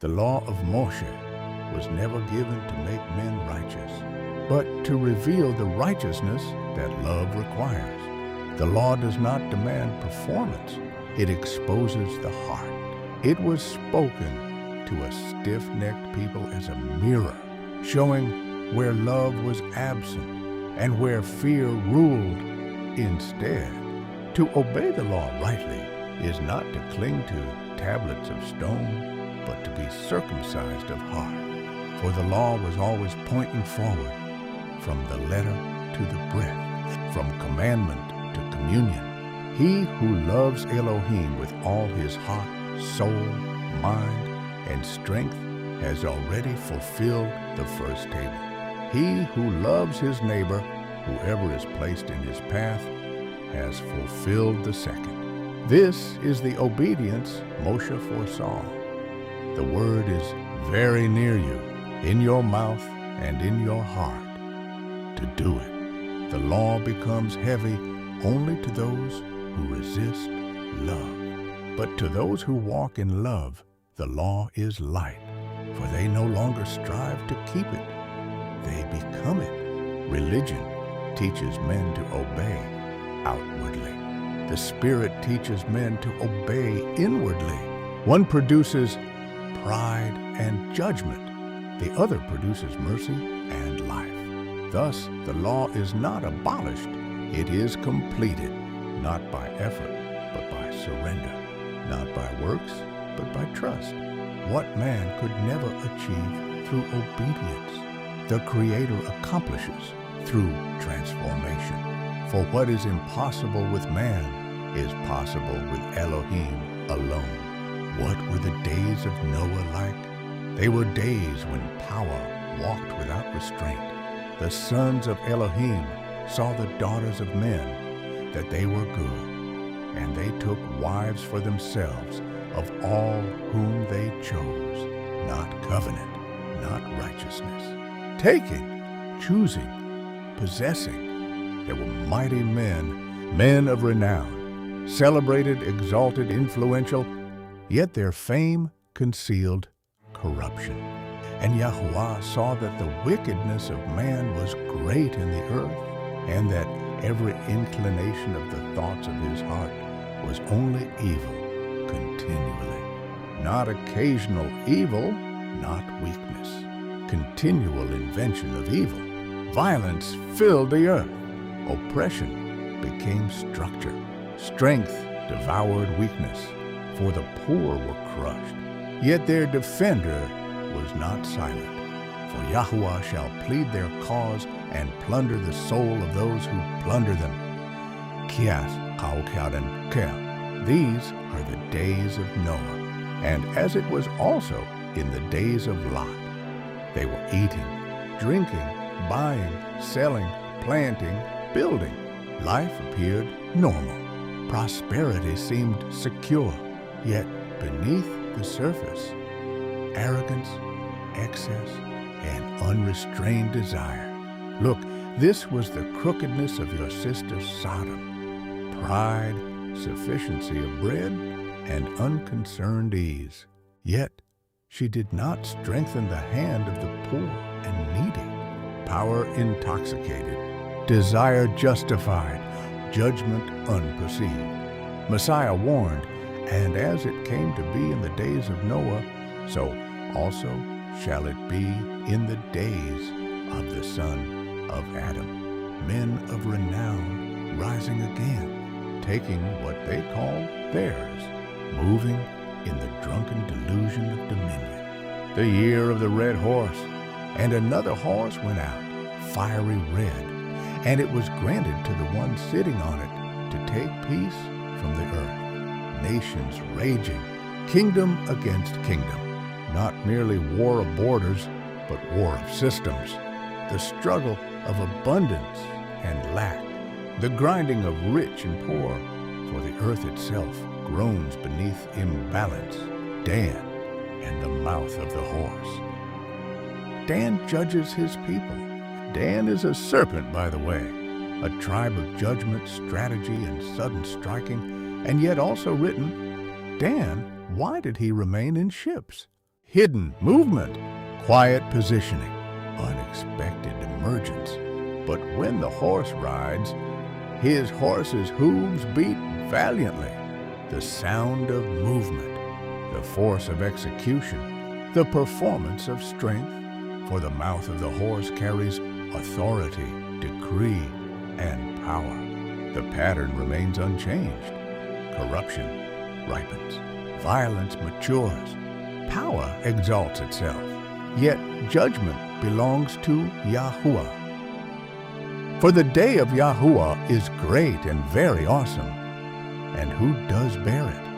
The law of Moshe was never given to make men righteous, but to reveal the righteousness that love requires. The law does not demand performance. It exposes the heart. It was spoken to a stiff-necked people as a mirror, showing where love was absent and where fear ruled instead. To obey the law rightly is not to cling to tablets of stone, but to be circumcised of heart. For the law was always pointing forward, from the letter to the breath, from commandment to communion. He who loves Elohim with all his heart, soul, mind, and strength has already fulfilled the first table. He who loves his neighbor, whoever is placed in his path, has fulfilled the second. This is the obedience Moshe foresaw. The word is very near you, in your mouth and in your heart, to do it. The law becomes heavy only to those who resist love. But to those who walk in love, the law is light, for they no longer strive to keep it. They become it. Religion teaches men to obey outwardly. The Spirit teaches men to obey inwardly. One produces pride and judgment. The other produces mercy and life. Thus, the law is not abolished. It is completed, not by effort, but by surrender, not by works, but by trust. What man could never achieve through obedience, the Creator accomplishes through transformation. For what is impossible with man is possible with Elohim alone. What were the days of Noah like? They were days when power walked without restraint. The sons of Elohim saw the daughters of men, that they were good, and they took wives for themselves of all whom they chose, not covenant, not righteousness. Taking, choosing, possessing, there were mighty men, men of renown, celebrated, exalted, influential, yet their fame concealed corruption. And Yahuah saw that the wickedness of man was great in the earth, and that every inclination of the thoughts of his heart was only evil continually. Not occasional evil, not weakness. Continual invention of evil. Violence filled the earth. Oppression became structure. Strength devoured weakness, for the poor were crushed. Yet their defender was not silent. For Yahuah shall plead their cause and plunder the soul of those who plunder them. Kias kaukaden kel. These are the days of Noah, and as it was also in the days of Lot. They were eating, drinking, buying, selling, planting, building. Life appeared normal. Prosperity seemed secure, yet beneath the surface, arrogance, excess, and unrestrained desire. Look, this was the crookedness of your sister Sodom. Pride, sufficiency of bread, and unconcerned ease. Yet she did not strengthen the hand of the poor and needy. Power intoxicated, desire justified, judgment unperceived. Messiah warned, and as it came to be in the days of Noah, so also shall it be in the days of the son of Adam. Men of renown rising again, taking what they call theirs, moving in the drunken delusion of dominion. The year of the red horse, and another horse went out, fiery red, and it was granted to the one sitting on it to take peace from the earth. Nations raging, kingdom against kingdom. Not merely war of borders, but war of systems. The struggle of abundance and lack. The grinding of rich and poor, for the earth itself groans beneath imbalance. Dan and the mouth of the horse. Dan judges his people. Dan is a serpent, by the way, a tribe of judgment, strategy, and sudden striking, and yet also written, Dan, why did he remain in ships? hidden movement, quiet positioning, unexpected emergence. But when the horse rides, his horse's hooves beat valiantly. The sound of movement, the force of execution, the performance of strength. For the mouth of the horse carries authority, decree, and power. The pattern remains unchanged. Corruption ripens, violence matures, power exalts itself. Yet judgment belongs to Yahuah. For the day of Yahuah is great and very awesome, and who does bear it?